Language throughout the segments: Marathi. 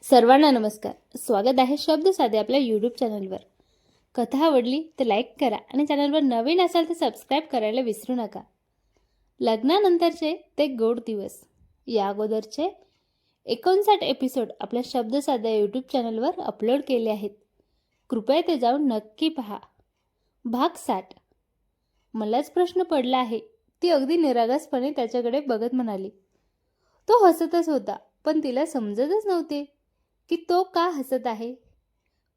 सर्वांना नमस्कार. स्वागत आहे शब्द साधे आपल्या यूट्यूब चॅनलवर. कथा आवडली तर लाईक करा आणि चॅनलवर नवीन असाल तर सबस्क्राईब करायला विसरू नका. लग्नानंतरचे ते गोड दिवस या अगोदरचे 59 एपिसोड आपल्या शब्द साध्या यूट्यूब चॅनलवर अपलोड केले आहेत. कृपया ते जाऊन नक्की पहा. भाग 60. मलाच प्रश्न पडला आहे, ती अगदी निरागसपणे त्याच्याकडे बघत म्हणाली. तो हसतच होता, पण तिला समजतच नव्हते की तो का हसत आहे.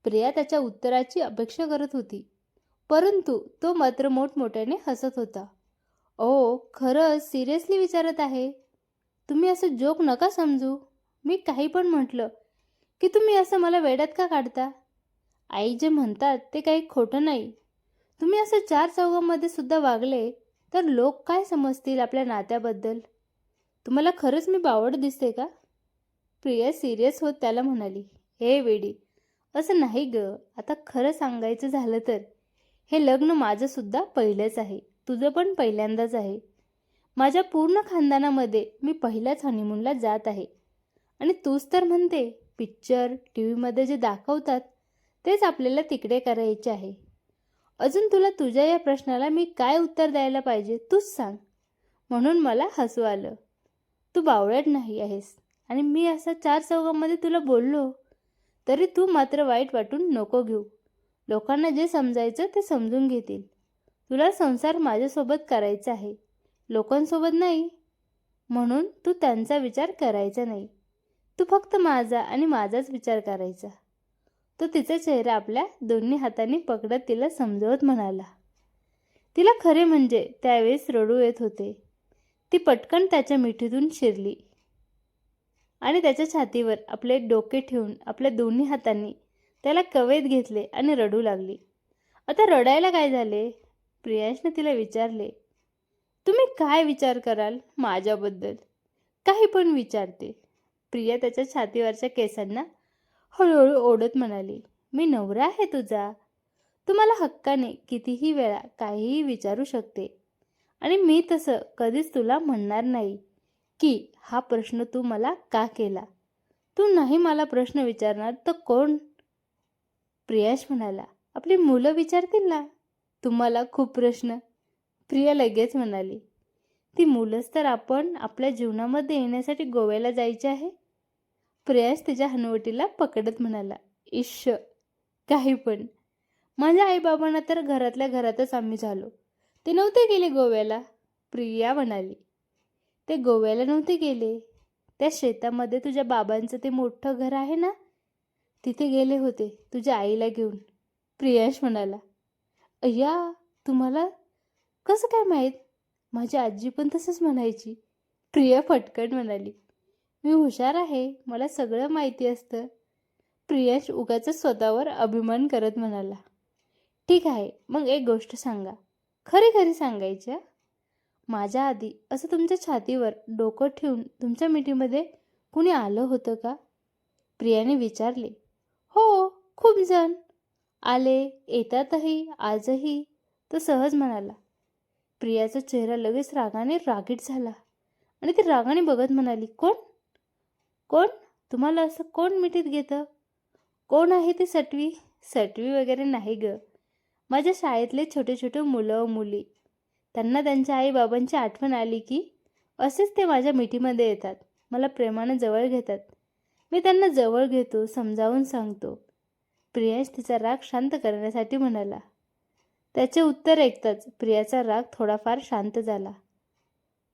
प्रिया त्याच्या उत्तराची अपेक्षा करत होती, परंतु तो मात्र मोठमोठ्याने हसत होता. ओ, खरंच सिरियसली विचारत आहे. तुम्ही असं जोक नका समजू. मी काही पण म्हटलं की तुम्ही असं मला वेड्यात का काढता. आई जे म्हणतात ते काही खोटं नाही. तुम्ही असं चार चौघांमध्ये सुद्धा वागले तर लोक काय समजतील आपल्या नात्याबद्दल. तुम्हाला खरंच मी बावड दिसते का. प्रिया सिरियस होत त्याला म्हणाली, हे वेडी, असं नाही ग. आता खरं सांगायचं झालं तर हे लग्न माझं सुद्धा पहिलंच आहे, तुझं पण पहिल्यांदाच आहे. माझ्या पूर्ण खानदानामध्ये मी पहिल्याच हनीमूनला जात आहे. आणि तूच तर म्हणते पिक्चर टी व्हीमध्ये जे दाखवतात तेच आपल्याला तिकडे करायचे आहे. अजून तुला तुझ्या या प्रश्नाला मी काय उत्तर द्यायला पाहिजे तूच सांग. म्हणून मला हसू आलं. तू बावळट नाही आहेस आणि मी असं चार चौघांमध्ये तुला बोललो तरी तू मात्र वाईट वाटून नको घेऊ. लोकांना जे समजायचं ते समजून घेतील. तुला संसार माझ्यासोबत करायचा आहे, लोकांसोबत नाही. म्हणून तू त्यांचा विचार करायचा नाही. तू फक्त माझा आणि माझाच विचार करायचा. तो तिचा चेहरा आपल्या दोन्ही हातांनी पकडत तिला समजवत म्हणाला. तिला खरे म्हणजे त्यावेळेस रडू येत होते. ती पटकन त्याच्या मिठीतून शिरली आणि त्याच्या छातीवर आपले डोके ठेवून आपल्या दोन्ही हातांनी त्याला कवेत घेतले आणि रडू लागली. आता रडायला काय झाले. प्रियांशने तिला विचारले. तुम्ही काय विचार कराल माझ्याबद्दल. काही पण विचारते. प्रिया त्याच्या छातीवरच्या केसांना हळूहळू ओढत म्हणाली, मी नवरा आहे तुझा. तुम्हाला हक्काने कितीही वेळा काहीही विचारू शकते आणि मी तसं कधीच तुला म्हणणार नाही की हा प्रश्न तू मला का केला. तू नाही मला प्रश्न विचारणार तर कोण. प्रियांश म्हणाला, आपली मुलं विचारतील ना तुम्हाला खूप प्रश्न. प्रिया लगेच म्हणाली, ती मुलंच तर आपण आपल्या जीवनामध्ये येण्यासाठी गोव्याला जायचे आहे. प्रियांश तिच्या हनुवटीला पकडत म्हणाला, इश्श, काही पण. माझ्या आईबाबांना तर घरातल्या घरातच आम्ही झालो. ते नव्हते गेले गोव्याला. प्रिया म्हणाली, ते गोव्याला नव्हते गेले. त्या शेतामध्ये तुझ्या बाबांचं ते मोठं घर आहे ना, तिथे गेले होते तुझ्या आईला घेऊन. प्रियांश म्हणाला, अय्या, तुम्हाला कसं काय माहीत. माझी आजी पण तसंच म्हणायची. प्रिया फटकन म्हणाली, मी हुशार आहे, मला सगळं माहिती असतं. प्रियांश उगाच स्वतःवर अभिमान करत म्हणाला, ठीक आहे, मग एक गोष्ट सांगा, खरी खरी सांगायची. माझ्या आधी असं तुमच्या छातीवर डोकं ठेवून तुमच्या मिठीमध्ये कुणी आलं होतं का. प्रियाने विचारले. हो, खूप जण आले, येतातही आजही, तो सहज म्हणाला. प्रियाचा चेहरा लगेच रागाने रागीट झाला आणि ती रागाने बघत म्हणाली, कोण कोण तुम्हाला असं कोण मिठीत घेतं. कोण आहे ती सटवी. सटवी वगैरे नाही ग. माझ्या शाळेतले छोटे छोटे मुलं व मुली, त्यांना त्यांच्या आईबाबांची आठवण आली की असेच ते माझ्या मिठीमध्ये येतात, मला प्रेमाने जवळ घेतात. मी त्यांना जवळ घेतो, समजावून सांगतो. प्रियांश तिचा राग शांत करण्यासाठी म्हणाला. त्याचे उत्तर ऐकताच प्रियाचा राग थोडाफार शांत झाला.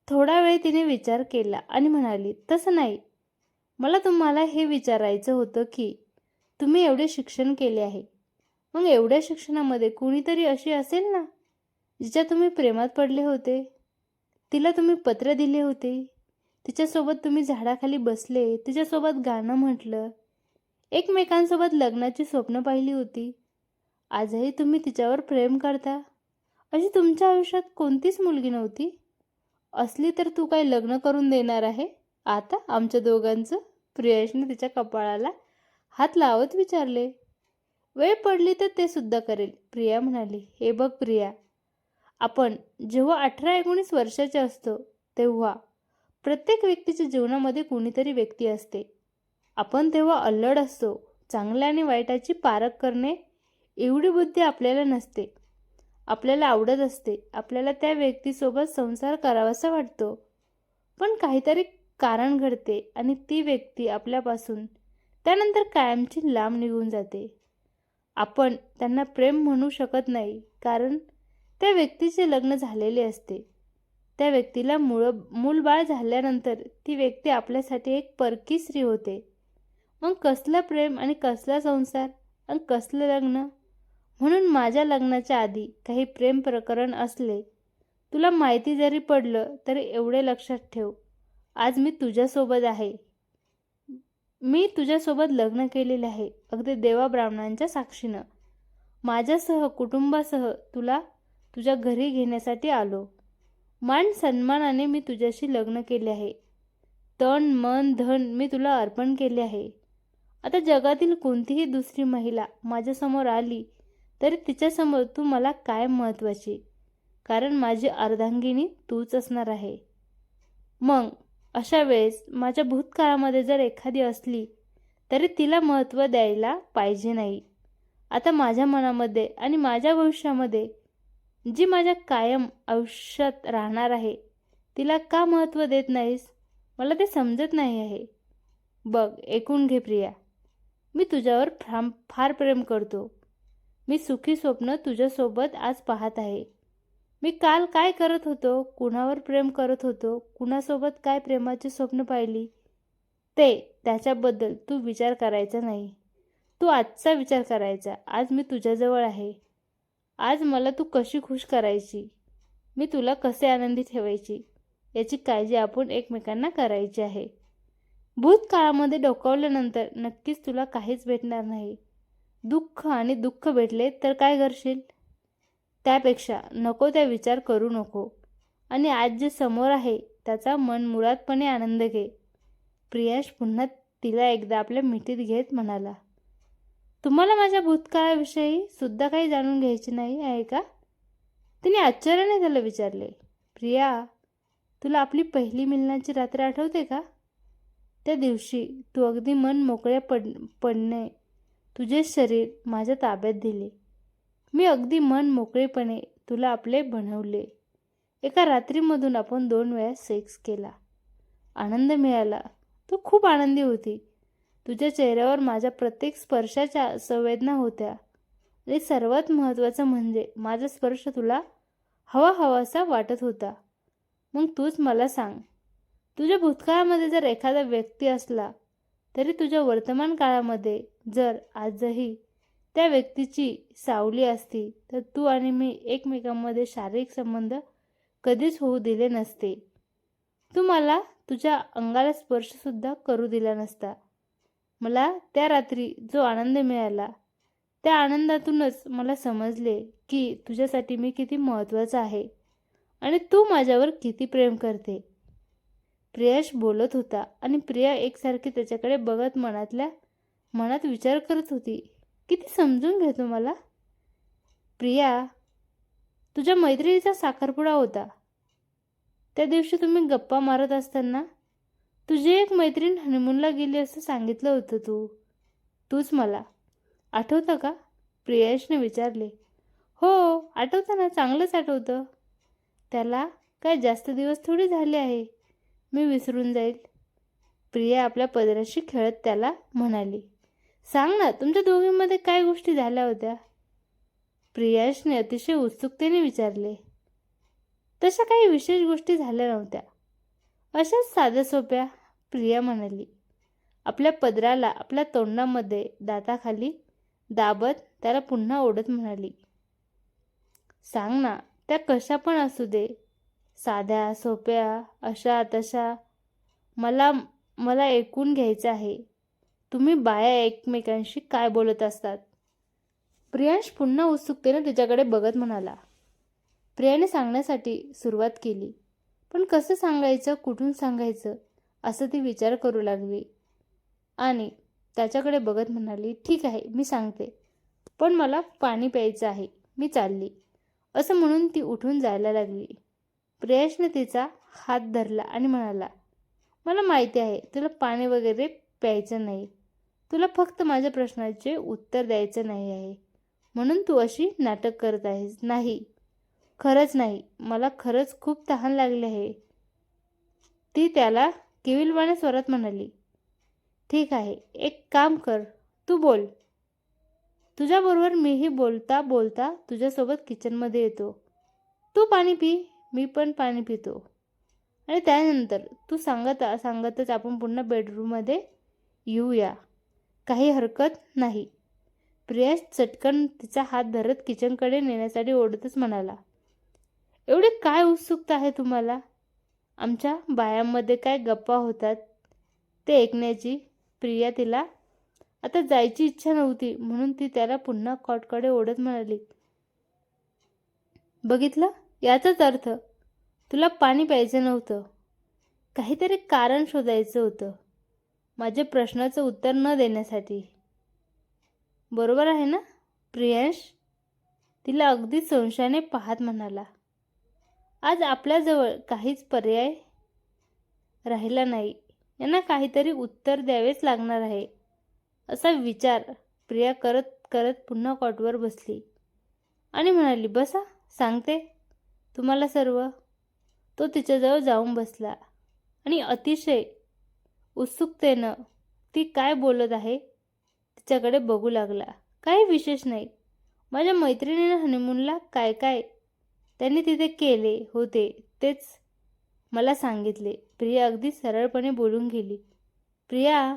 थोडा वेळ तिने विचार केला आणि म्हणाली, तसं नाही, मला तुम्हाला हे विचारायचं होतं की तुम्ही एवढे शिक्षण केले आहे, मग एवढ्या शिक्षणामध्ये कुणीतरी अशी असेल ना जिच्या तुम्ही प्रेमात पडले होते. तिला तुम्ही पत्र दिले होते, तिच्यासोबत तुम्ही झाडाखाली बसले, तिच्यासोबत गाणं म्हटलं, एकमेकांसोबत लग्नाची स्वप्न पाहिली होती. आजही तुम्ही तिच्यावर प्रेम करता. अशी तुमच्या आयुष्यात कोणतीच मुलगी नव्हती. असली तर तू काय लग्न करून देणार आहे आता आमच्या दोघांचं. प्रियांशने तिच्या कपाळाला हात लावत विचारले. वेळ पडली तर ते सुद्धा करेल, प्रिया म्हणाली. हे बघ प्रिया, आपण जेव्हा 18-19 वर्षाचे असतो तेव्हा प्रत्येक व्यक्तीच्या जीवनामध्ये कोणीतरी व्यक्ती असते. आपण तेव्हा अल्लड असतो. चांगल्या आणि वाईटाची पारख करणे एवढी बुद्धी आपल्याला नसते. आपल्याला आवडत असते, आपल्याला त्या व्यक्तीसोबत संसार करावासा वाटतो, पण काहीतरी कारण घडते आणि ती व्यक्ती आपल्यापासून त्यानंतर कायमची लांब निघून जाते. आपण त्यांना प्रेम म्हणू शकत नाही, कारण त्या व्यक्तीचे लग्न झालेले असते. त्या व्यक्तीला मूलबाळ झाल्यानंतर ती व्यक्ती आपल्यासाठी एक परकी स्त्री होते. मग कसलं प्रेम आणि कसला संसार आणि कसलं लग्न? म्हणून माझ्या लग्नाच्या आधी काही प्रेम प्रकरण असले, तुला माहिती जरी पडलं तरी एवढे लक्षात ठेव, आज मी तुझ्यासोबत आहे. मी तुझ्यासोबत लग्न केलेले आहे, अगदी देवा ब्राह्मणांच्या साक्षीनं. माझ्यासह कुटुंबासह तुला तुझ्या घरी घेण्यासाठी आलो. मान सन्मानाने मी तुझ्याशी लग्न केले आहे. तन मन धन मी तुला अर्पण केले आहे. आता जगातील कोणतीही दुसरी महिला माझ्यासमोर आली तरी तिच्यासमोर तू मला काय महत्त्वाची, कारण माझी अर्धांगिनी तूच असणार आहे. मग अशा वेळेस माझ्या भूतकाळामध्ये जर एखादी असली तरी तिला महत्त्व द्यायला पाहिजे नाही. आता माझ्या मनामध्ये आणि माझ्या भविष्यामध्ये जी माझ्या कायम आयुष्यात राहणार आहे, तिला का महत्त्व देत नाहीस? मला ते समजत नाही आहे. बघ, ऐकून घे प्रिया, मी तुझ्यावर फार प्रेम करतो. मी सुखी स्वप्न तुझ्यासोबत आज पाहत आहे. मी काल काय करत होतो, कुणावर प्रेम करत होतो, कुणासोबत काय प्रेमाची स्वप्न पाहिली, त्याच्याबद्दल तू विचार करायचा नाही. तू आजचा विचार करायचा. आज मी तुझ्याजवळ आहे. आज मला तू कशी खुश करायची, मी तुला कसे आनंदी ठेवायची, याची काळजी आपण एकमेकांना करायची आहे. भूतकाळामध्ये डोकावल्यानंतर नक्कीच तुला काहीच भेटणार नाही. दुःख आणि दुःख भेटले तर काय करशील? त्यापेक्षा नको त्या विचार करू नको आणि आज जे समोर आहे त्याचा मनमुरादपणे आनंद घे. प्रियाश पुन्हा तिला एकदा आपल्या मिठीत घेत म्हणाला, तुम्हाला माझ्या भूतकाळाविषयी सुद्धा काही जाणून घ्यायचे नाही आहे का? तिने आश्चर्याने त्याला विचारले. प्रिया, तुला आपली पहिली मिलनाची रात्र आठवते का? त्या दिवशी तू अगदी मन मोकळ्या पडणे तुझे शरीर माझ्या ताब्यात दिले. मी अगदी मन मोकळेपणे तुला आपले बनवले. एका रात्रीमधून आपण 2 वेळा सेक्स केला. आनंद मिळाला. तू खूप आनंदी होती. तुझ्या चेहऱ्यावर माझ्या प्रत्येक स्पर्शाच्या संवेदना होत्या आणि सर्वात महत्त्वाचं म्हणजे माझा स्पर्श तुला हवाहवासा वाटत होता. मग तूच मला सांग, तुझ्या भूतकाळामध्ये जर एखादा व्यक्ती असला तरी तुझ्या वर्तमान काळामध्ये जर आजही त्या व्यक्तीची सावली असती तर तू आणि मी एकमेकांमध्ये शारीरिक संबंध कधीच होऊ दिले नसते. तू मला तुझ्या अंगाला स्पर्शसुद्धा करू दिला नसता. मला त्या रात्री जो आनंद मिळाला त्या आनंदातूनच मला समजले की तुझ्यासाठी मी किती महत्त्वाचा आहे आणि तू माझ्यावर किती प्रेम करते. प्रियाश बोलत होता आणि प्रिया एकसारखी त्याच्याकडे बघत मनात विचार करत होती, किती समजून घेतो मला. प्रिया, तुझ्या मैत्रिणीचा साखरपुडा होता. त्या दिवशी तुम्ही गप्पा मारत असताना तुझी एक मैत्रीण हनीमूनला गेली असं सांगितलं होतं तूच मला. आठवतं का? प्रियाशने विचारले. हो, आठवतं ना, चांगलंच आठवतं. त्याला काय जास्त दिवस थोडी झाले आहे, मी विसरून जाईल. प्रिया आपल्या पदराशी खेळत त्याला म्हणाली. सांग ना, तुमच्या दोघींमध्ये काय गोष्टी झाल्या होत्या? प्रियाशने अतिशय उत्सुकतेने विचारले. तशा काही विशेष गोष्टी झाल्या नव्हत्या, अशाच साध्या सोप्या, प्रिया म्हणाली. आपल्या पदराला आपल्या तोंडामध्ये दाताखाली दाबत त्याला पुन्हा ओढत म्हणाली. सांग ना, त्या कशा पण असू दे, साध्या सोप्या, अशा तशा, मला ऐकून घ्यायचं आहे. तुम्ही बाया एकमेकांशी काय बोलत असतात? प्रियांश पुन्हा उत्सुकतेने तिच्याकडे बघत म्हणाला. प्रियाने सांगण्यासाठी सुरुवात केली, पण कसं सांगायचं, कुठून सांगायचं असं ती विचार करू लागली आणि त्याच्याकडे बघत म्हणाली. ठीक आहे, मी सांगते, पण मला पाणी प्यायचं आहे, मी चालली, असं म्हणून ती उठून जायला लागली. प्रियांशने तिचा हात धरला आणि म्हणाला, मला माहिती आहे तुला पाणी वगैरे प्यायचं नाही. तुला फक्त माझ्या प्रश्नाचे उत्तर द्यायचं नाही आहे. म्हणून तू अशी नाटक करत आहेस. नाही, खरंच नाही. मला खरंच खूप तहान लागली आहे. ती त्याला केविलवाण्या स्वरात म्हणाली. ठीक आहे, एक काम कर, तू बोल. तुझ्याबरोबर मीही बोलता बोलता तुझ्यासोबत किचनमध्ये येतो. तू पाणी पी, मी पण पाणी पितो. आणि त्यानंतर तू सांगतच आपण पुन्हा बेडरूममध्ये येऊया. काही हरकत नाही. प्रियाश चटकन तिचा हात धरत किचनकडे नेण्यासाठी ओढतच म्हणाला. एवढी काय उत्सुकता आहे तुम्हाला? आमच्या बायांमध्ये काय गप्पा होतात ते ऐकण्याची. प्रिया तिला आता जायची इच्छा नव्हती म्हणून ती त्याला पुन्हा कॉटकडे ओढत म्हणाली. बघितलं, याचाच अर्थ तुला पाणी प्यायचं नव्हतं. काहीतरी कारण शोधायचं होतं माझ्या प्रश्नाचं उत्तर न देण्यासाठी. बरोबर आहे ना प्रियांश? तिला अगदी संशयाने पाहत म्हणाला. आज आपल्याजवळ काहीच पर्याय राहिला नाही. यांना काहीतरी उत्तर द्यावेच लागणार आहे असा विचार प्रिया करत करत पुन्हा कॉटवर बसली आणि म्हणाली, बसा, सांगते तुम्हाला सर्व. तो तिच्याजवळ जाऊन बसला आणि अतिशय उत्सुकतेनं ती काय बोलत आहे तिच्याकडे बघू लागला. काही विशेष नाही. माझ्या मैत्रिणीनं हनीमूनला काय काय त्यांनी तिथे केले होते तेच मला सांगितले. प्रिया अगदी सरळपणे बोलून गेली. प्रिया,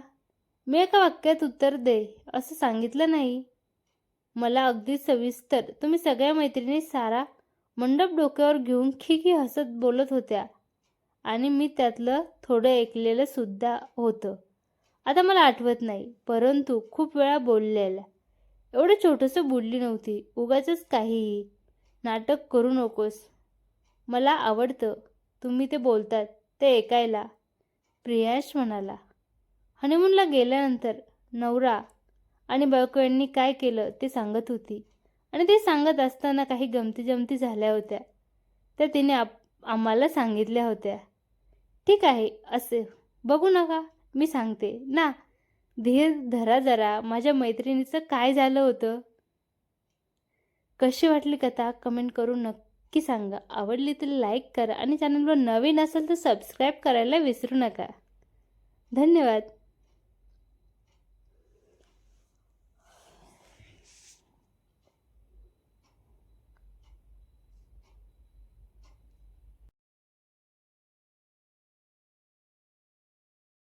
मी एका वाक्यात उत्तर दे असं सांगितलं नाही. मला अगदी सविस्तर तुम्ही सगळ्या मैत्रिणी सारा मंडप डोक्यावर घेऊन खी हसत बोलत होत्या आणि मी त्यातलं थोडं ऐकलेलं सुद्धा होतं. आता मला आठवत नाही, परंतु खूप वेळा बोललेल्या. एवढं छोटंसं बोलली नव्हती. उगाचच काहीही नाटक करू नकोस. मला आवडतं तुम्ही ते बोलतात ते ऐकायला, प्रियांश म्हणाला. हनीमूनला गेल्यानंतर नवरा आणि बायको यांनी काय केलं ते सांगत होती आणि ते सांगत असताना काही गमती झाल्या होत्या. त्या तिने आम्हाला सांगितल्या होत्या. ठीक आहे, असे बघू नका, मी सांगते ना. धीर धरा जरा. माझ्या मैत्रिणीचं काय झालं होतं? कशी वाटली कथा कमेंट करून नक्की सांगा. आवडली तर लाईक करा आणि चॅनलवर नवीन असेल तर सबस्क्राईब करायला विसरू नका. धन्यवाद.